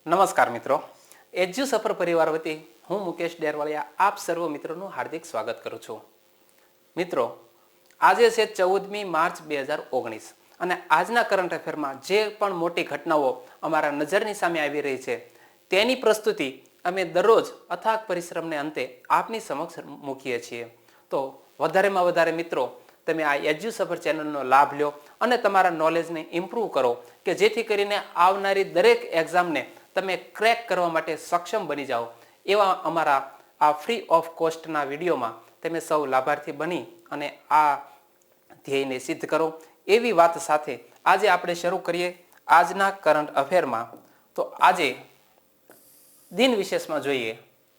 નમસ્કાર મિત્રો, એજ્યુ સફર પરિવાર વતી હું મુકેશ ડેરવાળિયા આપ સર્વ મિત્રોનું હાર્દિક સ્વાગત કરું છું. મિત્રો, આજે છે 14મી માર્ચ 2019 અને આજના કરંટ અફેરમાં જે પણ મોટી ઘટનાઓ અમારા નજરની સામે આવી રહી છે તેની પ્રસ્તુતિ અમે દરરોજ અથાગ પરિશ્રમને અંતે આપની સમક્ષ મૂકીએ છીએ. તો વધારેમાં વધારે મિત્રો તમે આ એજ્યુ સફર ચેનલનો લાભ લ્યો અને તમારા નોલેજને ઇમ્પ્રૂવ કરો કે જેથી કરીને આવનારી દરેક એક્ઝામને તમે ક્રેક કરવા માટે સક્ષમ બની જાઓ. એવા અમારા આ ફ્રી ઓફ કોસ્ટના વિડીયોમાં તમે સૌ લાભાર્થી બની અને આ ધ્યેયને સિદ્ધ કરો એવી વાત સાથે આજે આપણે શરૂ કરીએ આજના કરંટ અફેરમાં. તો આજે દિન વિશેષમાં જોઈએ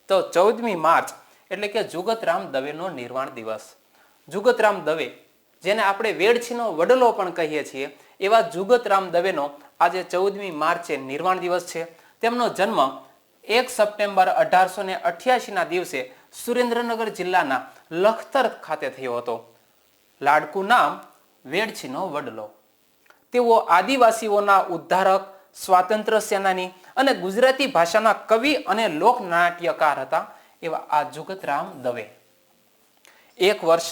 તો 14મી માર્ચ એટલે કે જુગતરામ દવેનો નિર્વાણ દિવસ. જુગતરામ દવે, જેને આપણે વેડછીનો વડલો પણ કહીએ છીએ, એવા જુગતરામ દવેનો આજે 14મી માર્ચે નિર્વાણ દિવસ છે. તેમનો જન્મ 1 સપ્ટેમ્બર 1888ના દિવસે સુરેન્દ્રનગર જિલ્લાના લખતર ખાતે થયો હતો. લાડકું નામ વેડછીનો વડલો. તેઓ આદિવાસીઓના ઉદ્ધારક, સ્વાતંત્ર્ય સેનાની અને ગુજરાતી ભાષાના કવિ અને લોકનાટ્યકાર હતા એવા આ જુગતરામ દવે. 1 વર્ષ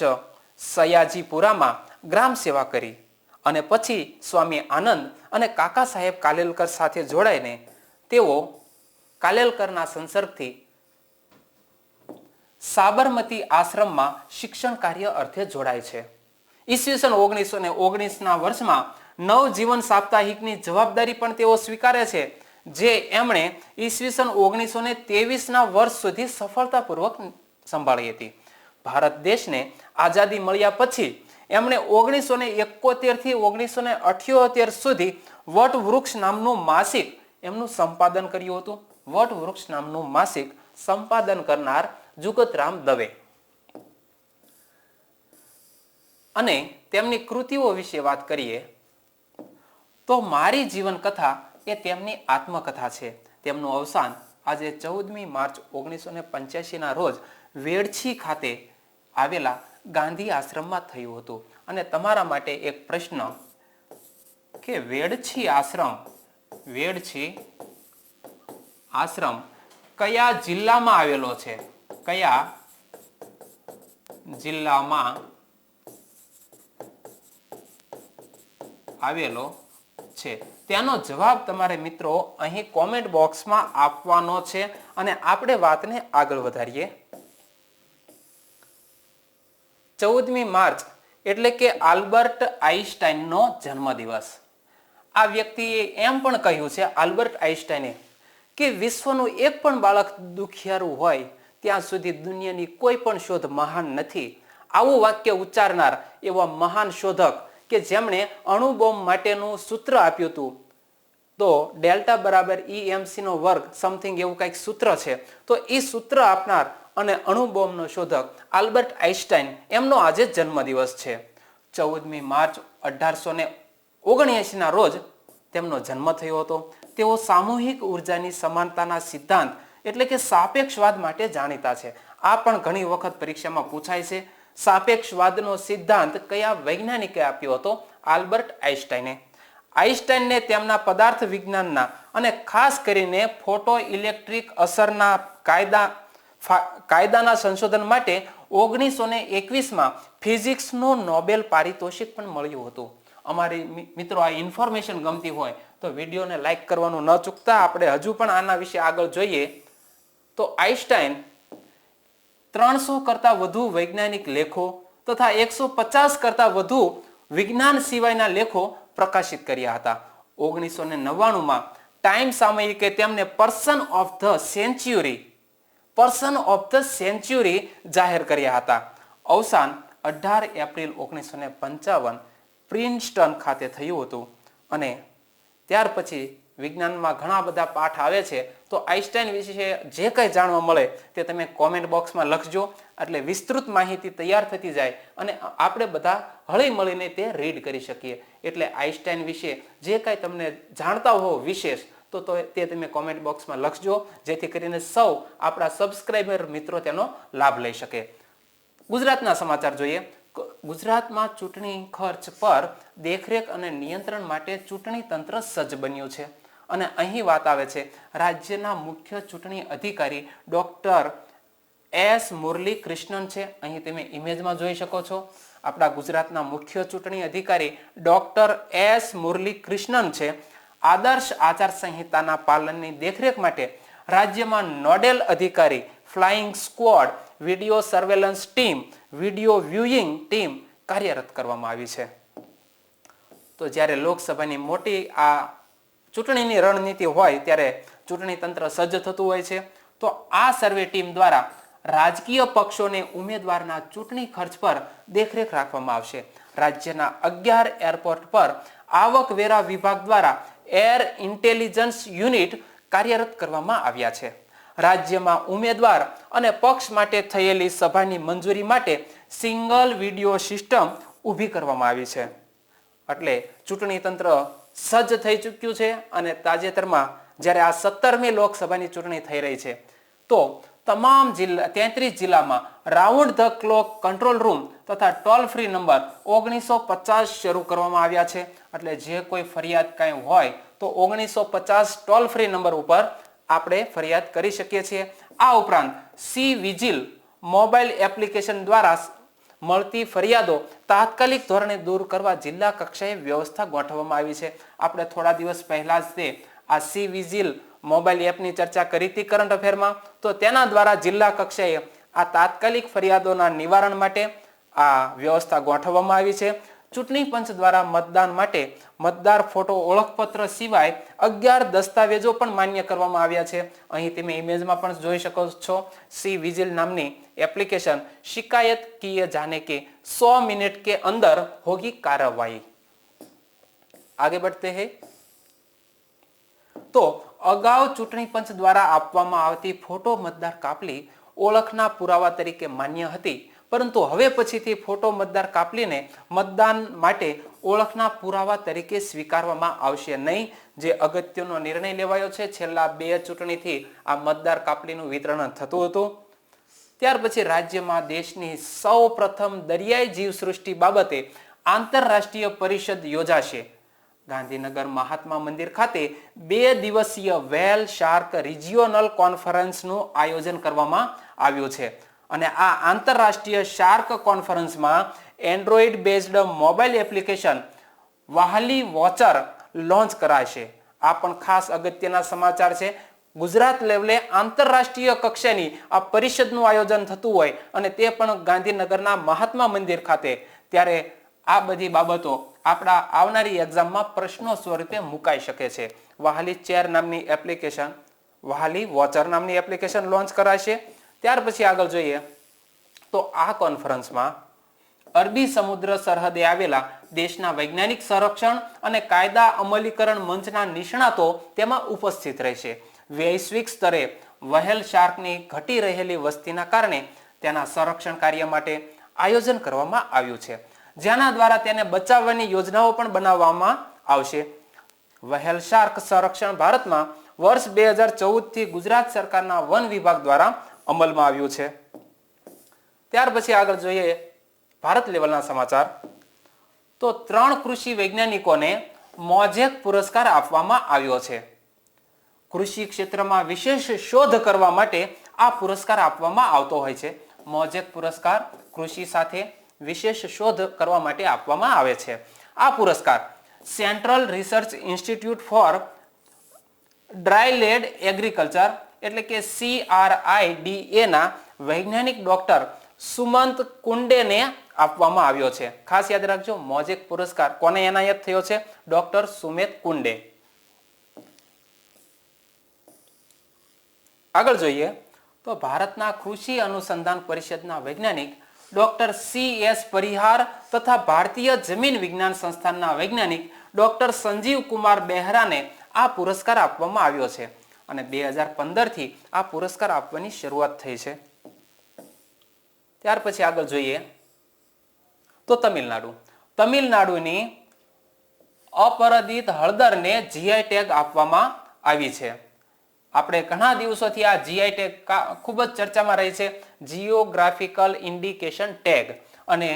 સયાજીપુરામાં ગ્રામ સેવા કરી અને પછી સ્વામી આનંદ અને કાકા સાહેબ કાલેલકર સાથે જોડાઈને તેઓ કાલેલકરના સંસર્ગથી સાબરમતી આશ્રમમાં શિક્ષણ કાર્ય અર્થે જોડાય છે. ઈસવીસન 1919ના વર્ષમાં નવજીવન સાપ્તાહિકની જવાબદારી પણ તેઓ સ્વીકારે છે, જે એમણે ઈસવીસન 1923ના વર્ષ સુધી સફળતાપૂર્વક સંભાળી હતી. ભારત દેશને આઝાદી મળ્યા પછી એમણે 1971 થી 1978 સુધી વટવૃક્ષ નામનું માસિક એમનું સંપાદન કર્યું હતું. વટવૃક્ષ નામનું માસિક સંપાદન કરનાર જુગતરામ દવે. અને તેમની કૃતિઓ વિશે વાત કરીએ તો મારી જીવન કથા એ તેમની આત્મકથા છે. તેમનું અવસાન આજે 14મી માર્ચ 1985ના રોજ વેડછી ખાતે આવેલા ગાંધી આશ્રમમાં થયું હતું. અને તમારા માટે એક પ્રશ્ન કે વેડછી આશ્રમ કયા જિલ્લામાં આવેલો છે? કયા જિલ્લામાં આવેલો છે? તેનો જવાબ તમારે મિત્રો અહીં કોમેન્ટ બોક્સમાં આપવાનો છે અને આપણે વાતને આગળ વધારીએ. 14મી માર્ચ એટલે કે આલ્બર્ટ આઈન્સ્ટાઈનનો જન્મદિવસ. આ વ્યક્તિએ એમ પણ કહ્યું છે, આલ્બર્ટ આઈન્સ્ટાઈને, કે વિશ્વનું એક પણ બાળક દુખિયારું હોય ત્યાં સુધી દુનિયાની કોઈ પણ શોધ મહાન નથી. આવું વાક્ય ઉચ્ચારનાર એવા મહાન શોધક કે જેમણે અણુબોમ્બ માટેનું સૂત્ર આપ્યું હતું. તો ડેલ્ટા બરાબર EMC નો વર્ગ સમથિંગ એવું કંઈક સૂત્ર છે. તો એ સૂત્ર આપનાર અને અણુબોમ્બનો શોધક આલ્બર્ટ આઈન્સ્ટાઈન એમનો આજે જન્મદિવસ છે. 14મી માર્ચ 1879ના રોજ તેમનો જન્મ થયો હતો. તેઓ સામૂહિક ઉર્જાની સમાનતાના સિદ્ધાંત એટલે કે સાપેક્ષવાદ માટે જાણીતા છે. આ પણ ઘણી વખત પરીક્ષામાં પૂછાય છે. સાપેક્ષવાદનો સિદ્ધાંત કયા વૈજ્ઞાનિકે આપ્યો હતો? આલ્બર્ટ આઈન્સ્ટાઈને. આઈન્સ્ટાઈને તેમના પદાર્થ વિજ્ઞાનના અને ખાસ કરીને ફોટો ઇલેક્ટ્રિક અસરના કાયદાના સંશોધન માટે 1921માં ફિઝિક્સનું નોબેલ પારિતોષિક પણ મળ્યું હતું. અમારી મિત્રો આ ઇન્ફોર્મેશન ગમતી હોય તો વિડીયોને લાઈક કરવાનું ન ચૂકતા. આપણે હજુ પણ આના વિશે આગળ જોઈએ તો આઈન્સ્ટાઈન 300 કરતા વધુ વૈજ્ઞાનિક લેખો તથા 150 કરતા વધુ વિજ્ઞાન સિવાયના લેખો પ્રકાશિત કર્યા હતા. 1999માં ટાઈમ સામયિકે તેમને પર્સન ઓફ ધ સેન્ચ્યુરી જાહેર કર્યા હતા. અવસાન 18 એપ્રિલ 1955 પ્રિન્સ્ટન ખાતે થયું હતું. અને ત્યાર પછી વિજ્ઞાનમાં ઘણા બધા પાઠ આવે છે. તો આઈન્સ્ટાઈન વિશે જે કંઈ જાણવા મળે તે તમે કોમેન્ટ બોક્સમાં લખજો, એટલે વિસ્તૃત માહિતી તૈયાર થતી જાય અને આપણે બધા હળી મળીને તે રીડ કરી શકીએ. એટલે આઈન્સ્ટાઈન વિશે જે કંઈ તમને જાણતા હો વિશેષ તો તે તમે કોમેન્ટ બોક્સમાં લખજો, જેથી કરીને સૌ આપણા સબસ્ક્રાઇબર મિત્રો તેનો લાભ લઈ શકે. ગુજરાતના સમાચાર જોઈએ. ગુજરાતમાં ચૂંટણી ખર્ચ પર દેખરેખ અને નિયંત્રણ માટે ચૂંટણી તંત્ર સજ્જ બન્યું છે. અને અહીં વાત આવે છે રાજ્યના મુખ્ય ચૂંટણી અધિકારી ડોક્ટર એસ મુરલી કૃષ્ણન છે. અહીં તમે ઇમેજમાં જોઈ શકો છો. આપણા ગુજરાતના મુખ્ય ચૂંટણી અધિકારી ડોક્ટર એસ મુરલી કૃષ્ણન છે. આદર્શ આચાર સંહિતાના પાલનની દેખરેખ માટે રાજ્યમાં નોડેલ અધિકારી, flying squad, video surveillance team, video viewing team કાર્યરત કરવામાં આવી છે. તો જ્યારે લોકસભાની મોટી આ ચૂંટણીની રણનીતિ હોય ત્યારે ચૂંટણી તંત્ર સજ્જ થતું હોય છે. તો આ સર્વે ટીમ દ્વારા રાજકીય પક્ષોને ઉમેદવારના ચૂંટણી ખર્ચ પર દેખરેખ રાખવામાં આવશે. રાજ્યના 11 એરપોર્ટ પર આવકવેરા વિભાગ દ્વારા એર ઇન્ટેલિજન્સ યુનિટ કાર્યરત કરવામાં આવ્યા છે. રાજ્યમાં ઉમેદવાર અને પક્ષ માટે થયેલી સભાની મંજૂરી માટે સિંગલ વિડીયો સિસ્ટમ ઊભી કરવામાં આવી છે. એટલે ચૂંટણી તંત્ર સજ્જ થઈ ચૂક્યું છે. અને તાજેતરમાં જ્યારે આ 17મી લોકસભાની ચૂંટણી થઈ રહી છે તો તમામ જિલ્લા 33 જિલ્લામાં round the clock control room તથા ટોલ ફ્રી નંબર 1950 શરૂ કરવામાં આવ્યા છે. એટલે જે કોઈ ફરિયાદ કાંઈ હોય તો 1950 ટોલ ફ્રી નંબર ઉપર આપણે ફરિયાદ કરી શકીએ છીએ. આ ઉપરાંત સી વિજિલ મોબાઈલ એપ્લિકેશન દ્વારા મળતી ફરિયાદો તાત્કાલિક ધોરણે દૂર કરવા જિલ્લા કક્ષાએ વ્યવસ્થા ગોઠવવામાં આવી છે. આપણે થોડા દિવસ પહેલા જ આ સી વિજિલ મોબાઈલ એપની ચર્ચા કરી હતી કરંટ અફેરમાં. તો તેના દ્વારા જિલ્લા કક્ષાએ આ તાત્કાલિક ફરિયાદોના નિવારણ માટે આ વ્યવસ્થા ગોઠવવામાં આવી છે. ચૂંટણી પંચ દ્વારા મતદાન માટે મતદાર ફોટો ઓળખપત્ર સિવાય 11 દસ્તાવેજો પણ માન્ય કરવામાં આવ્યા છે. અહીં તમે ઇમેજમાં પણ જોઈ શકો છો. સી વિજિલ નામની एप्लीकेशन शिकायत किए जाने के 100 मिनट के अंदर होगी कार्रवाई. आगे बढ़ते हैं. तो अगाऊ चूंटणी पंच द्वारा आपवामां आवती फोटो मतदार कापली ओळखना पुरावा तरीके मान्य हती, परंतु हवे पछीथी फोटो मतदार कापलीने मतदान माटे ओळखना पुरावा तरीके स्वीकारवामां आवशे नहीं. जे अगत्यनो निर्णय लेवायो छे. छेल्ला 2 चूंटणीथी आ मतदार कापलीनुं वितरण थतुं हतुं. ત્યાર પછી રાજ્યમાં દેશની સૌ પ્રથમ દરિયાઈ જીવસૃષ્ટિ બાબતે આંતરરાષ્ટ્રીય પરિષદ યોજાશે. ગાંધીનગર મહાત્મા મંદિર ખાતે 2 દિવસીય વેલ શાર્ક રિજિયોનલ કોન્ફરન્સનું આયોજન કરવામાં આવ્યું છે. અને આ આંતરરાષ્ટ્રીય શાર્ક કોન્ફરન્સમાં Android based mobile application whale watcher launch કરાશે. આ પણ ખાસ અગત્યના સમાચાર છે. ગુજરાત લેવલે આંતરરાષ્ટ્રીય કક્ષાની આ પરિષદનું આયોજન થતું હોય અને તે પણ ગાંધીનગરના મહાત્મા મંદિર ખાતે, ત્યારે આ બધી બાબતો આપણા આવનારી એક્ઝામમાં પ્રશ્નો સ્વરૂપે મુકાઈ શકે છે. વાહલી ચેર નામની એપ્લિકેશન, વાહલી વોચર નામની એપ્લિકેશન લોન્ચ કરાશે. ત્યાર પછી આગળ જોઈએ તો આ કોન્ફરન્સમાં અરબી સમુદ્ર સરહદે આવેલા દેશના વૈજ્ઞાનિક સંરક્ષણ અને કાયદા અમલીકરણ મંચના નિષ્ણાતો તેમાં ઉપસ્થિત રહેશે. વૈશ્વિક સ્તરે વહેલ શાર્કની ઘટી રહેલી વસ્તીના કારણે તેના સંરક્ષણ કાર્ય માટે આયોજન કરવામાં આવ્યું છે, જેના દ્વારા તેને બચાવવાની યોજનાઓ પણ બનાવવામાં આવશે. વહેલ શાર્ક સંરક્ષણ ભારતમાં વર્ષ 2014 થી ગુજરાત સરકારના વન વિભાગ દ્વારા અમલમાં આવ્યું છે. ત્યાર પછી આગળ જોઈએ ભારત લેવલના સમાચાર. તો 3 કૃષિ વૈજ્ઞાનિકોને મોઝેક પુરસ્કાર આપવામાં આવ્યો છે. કૃષિ ક્ષેત્રમાં વિશેષ શોધ કરવા માટે આ પુરસ્કાર આપવામાં આવતો હોય છે. મોઝેક પુરસ્કાર કૃષિ સાથે વિશેષ શોધ કરવા માટે આપવામાં આવે છે. આ પુરસ્કાર Central Research Institute for Dryland Agriculture એટલે કે CRIDA ના વૈજ્ઞાનિક ડોક્ટર સુમંત કુંડેને આપવામાં આવ્યો છે. ખાસ યાદ રાખજો, મોઝેક પુરસ્કાર કોને એનાયત થયો છે? ડોક્ટર સુમેત કુંડે. આગળ જોઈએ તો ભારતના કૃષિ અનુસંધાન પરિષદના વૈજ્ઞાનિક ડોક્ટર CS પરિહાર તથા ભારતીય જમીન વિજ્ઞાન સંસ્થાનના વૈજ્ઞાનિક ડોક્ટર સંજીવ કુમાર બેહરાને આ પુરસ્કાર આપવામાં આવ્યો છે. અને 2015 થી આ પુરસ્કાર આપવાની શરૂઆત થઈ છે. ત્યાર પછી આગળ જોઈએ તો તમિલનાડુની અપરાધિત હળદરને GI ટેગ આપવામાં આવી છે. આપણે ઘણા દિવસોથી આ GI ટેગ ખૂબ જ ચર્ચામાં રહી છે, જીઓગ્રાફિકલ ઇન્ડિકેશન ટેગ. અને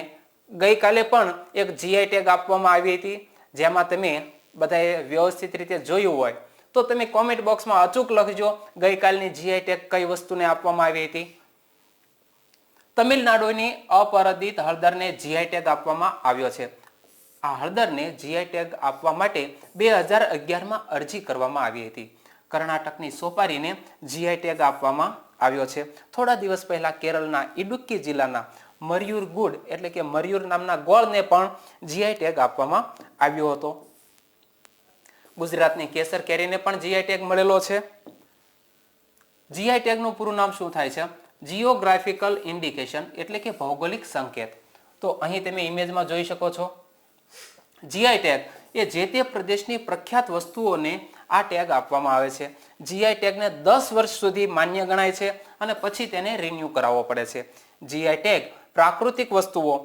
ગઈકાલે પણ એક GI ટેગ આપવામાં આવી હતી, જેમાં તમે બધાએ વ્યવસ્થિત રીતે જોયું હોય તો તમે કોમેન્ટ બોક્સમાં અચૂક લખજો ગઈકાલની જીઆઈ ટેગ કઈ વસ્તુને આપવામાં આવી હતી. તમિલનાડુની અપરાધિત હળદરને જીઆઈ ટેગ આપવામાં આવ્યો છે. આ હળદરને જીઆઈ ટેગ આપવા માટે 2011માં અરજી કરવામાં આવી હતી. કર્ણાટકની સોપારીને જીઆઈ ટેગ આપવામાં આવ્યો છે. થોડા દિવસ પહેલા કેરળના ઇડુક્કી જિલ્લાના મરયુર ગુડ એટલે કે મરયુર નામના ગોળને પણ જીઆઈ ટેગ આપવામાં આવ્યો હતો. ગુજરાતની કેસર કેરીને પણ જીઆઈ ટેગ મળેલો છે. જીઆઈ ટેગનું પૂરું નામ શું થાય છે? જીઓગ્રાફિકલ ઇન્ડિકેશન એટલે કે ભૌગોલિક સંકેત. તો અહીં તમે ઇમેજમાં જોઈ શકો છો. જીઆઈ ટેગ એ જે તે પ્રદેશની પ્રખ્યાત વસ્તુઓને આ ટેગ આપવામાં આવે છે. જીઆઈ ટેગને 10 વર્ષ સુધી માન્ય ગણાય છે અને પછી તેને રિન્યુ કરાવવો પડે છે. જીઆઈ ટેગ પ્રાકૃતિક વસ્તુઓ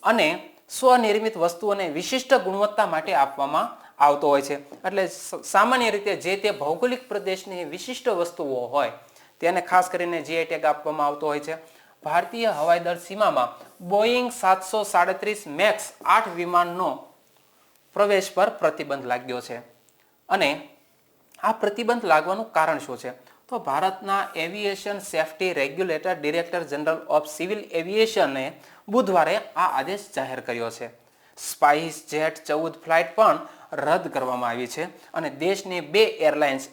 અને સ્વનિર્મિત વસ્તુઓને વિશિષ્ટ ગુણવત્તા માટે આપવામાં આવતો હોય છે. એટલે સામાન્ય રીતે જે તે ભૌગોલિક પ્રદેશની વિશિષ્ટ વસ્તુઓ હોય તેને ખાસ કરીને જીઆઈ ટેગ આપવામાં આવતો હોય છે. ભારતીય હવાઈ દળ સીમામાં બોઈંગ 737 મેક્સ 8 વિમાનનો પ્રવેશ પર પ્રતિબંધ લાગ્યો છે. અને આ પ્રતિબંધ લાગવાનું કારણ શું છે? તો ભારતના aviation safety regulator director general of civil એવિએશને બુધવારે આ આદેશ જાહેર કર્યો છે. સ્પાઇસ જેટ 14 ફ્લાઇટ પણ રદ કરવામાં આવી છે અને દેશની 2 એરલાઇન્સ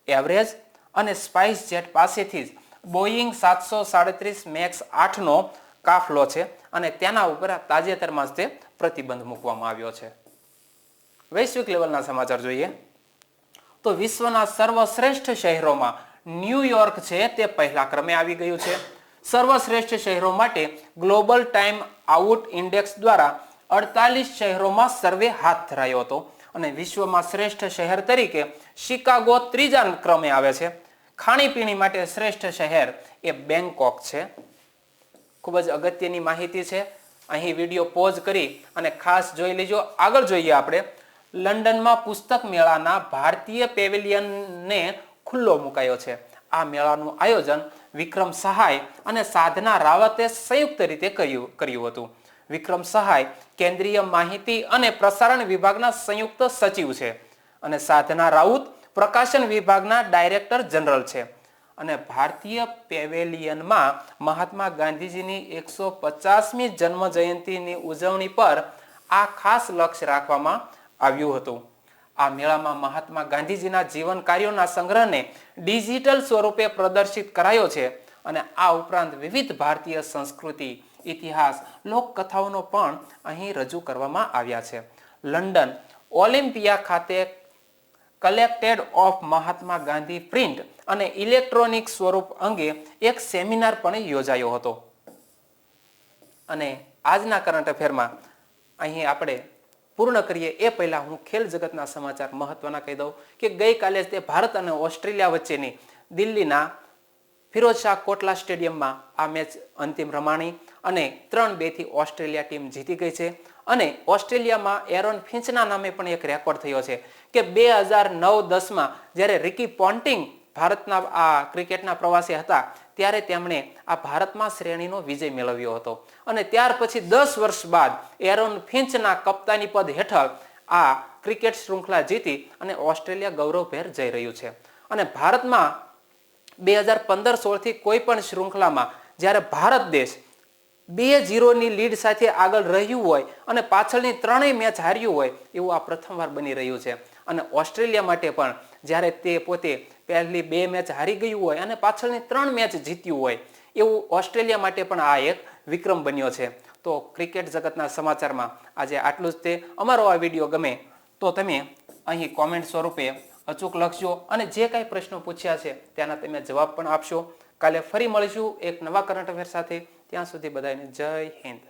એવરેજ અને સ્પાઇસ જેટ પાસેથી જ બોઈંગ 737 મેક્સ 8નો કાફલો છે અને તેના ઉપર તાજેતરમાં જ તે પ્રતિબંધ મૂકવામાં આવ્યો છે. વૈશ્વિક લેવલના સમાચાર જોઈએ તો વિશ્વના સર્વશ્રેષ્ઠ શહેરોમાં ન્યુયોર્ક છે તે પહેલા ક્રમે આવી ગયું છે. સર્વશ્રેષ્ઠ શહેરો માટે ગ્લોબલ ટાઈમ આઉટ ઇન્ડેક્સ દ્વારા 48 શહેરોમાં સર્વે હાથ ધરાયો હતો અને વિશ્વમાં શ્રેષ્ઠ શહેર તરીકે શિકાગો ત્રીજા ક્રમે આવે છે. ખાણીપીણી માટે શ્રેષ્ઠ શહેર એ બેંકોક છે. ખૂબ જ અગત્યની માહિતી છે. અહીં વિડીયો પોઝ કરી અને ખાસ જોઈ લેજો. આગળ જોઈએ આપણે. લંડનમાં પુસ્તક મેળાના ભારતીય પેવેલિયનને ખુલ્લો મુકાયો છે. આ મેળાનું આયોજન વિક્રમ સહાય અને સાધના રાવતે સંયુક્ત રીતે કર્યું હતું. વિક્રમ સહાય કેન્દ્રીય માહિતી અને પ્રસારણ વિભાગના સંયુક્ત સચિવ છે અને સાધના રાઉત પ્રકાશન વિભાગના ડાયરેક્ટર જનરલ છે. અને ભારતીય પેવેલિયનમાં મહાત્મા ગાંધીજીની 150મી જન્મ જયંતિની ઉજવણી પર આ ખાસ લક્ષ્ય રાખવામાં આવ્યું હતું. આ મેળામાં મહાત્મા ગાંધીજીના જીવન કાર્યોના સંગ્રહને ડિજિટલ સ્વરૂપે પ્રદર્શિત કરાયો છે અને આ ઉપરાંત વિવિધ ભારતીય સંસ્કૃતિ, ઇતિહાસ, લોકકથાઓનો પણ અહીં રજૂ કરવામાં આવ્યા છે. લંડન ઓલિમ્પિયા ખાતે collected of Mahatma Gandhi print અને ઇલેક્ટ્રોનિક સ્વરૂપ અંગે એક સેમિનાર પણ યોજાયો હતો. અને આજના કરંટ અફેરમાં અહીં આપણે પૂર્ણ કરીએ એ પહેલા હું ખેલ જગતના સમાચાર મહત્વના કહી દઉં કે ગઈકાલે તે ભારત અને ઓસ્ટ્રેલિયા વચ્ચેની દિલ્હીના ફિરોઝશાહ કોટલા સ્ટેડિયમમાં આ મેચ અંતિમ રમાણી અને 3-2 થી ઓસ્ટ્રેલિયા ટીમ જીતી ગઈ છે. અને ઓસ્ટ્રેલિયામાં એરોન ફિન્ચના નામે પણ એક રેકોર્ડ થયો છે કે 2009-10માં જ્યારે રિકી પોન્ટિંગ ભારતના આ ક્રિકેટના પ્રવાસે હતા ત્યારે તેમણે આ ભારતમાં શ્રેણીનો વિજય મેળવ્યો હતો. અને ત્યાર પછી 10 વર્ષ બાદ એરોન ફિન્ચના કપ્તાની પદ હેઠળ આ ક્રિકેટ શૃંખલા જીતી અને ઓસ્ટ્રેલિયા ગૌરવભેર જઈ રહ્યું છે. અને ભારતમાં 2015-16 થી કોઈ પણ શૃંખલામાં જ્યારે ભારત દેશ 2-0ની લીડ સાથે આગળ રહ્યું હોય અને પાછળની 3 મેચ હાર્યું હોય એવું આ પ્રથમવાર બની રહ્યું છે. અને ઓસ્ટ્રેલિયા માટે પણ જ્યારે તે પોતે પહેલી 2 મેચ હારી ગયું હોય અને પાછળની 3 મેચ જીત્યું હોય એવું ઓસ્ટ્રેલિયા માટે પણ આ એક વિક્રમ બન્યો છે. તો ક્રિકેટ જગતના સમાચારમાં આજે આટલું જ તે. અમારો આ વિડીયો ગમે તો તમે અહીં કોમેન્ટ સ્વરૂપે અચૂક લખજો અને જે કાંઈ પ્રશ્નો પૂછ્યા છે તેના તમે જવાબ પણ આપશો. કાલે ફરી મળીશું એક નવા કરંટ અફેર સાથે. ત્યાં સુધી બધાને જય હિન્દ.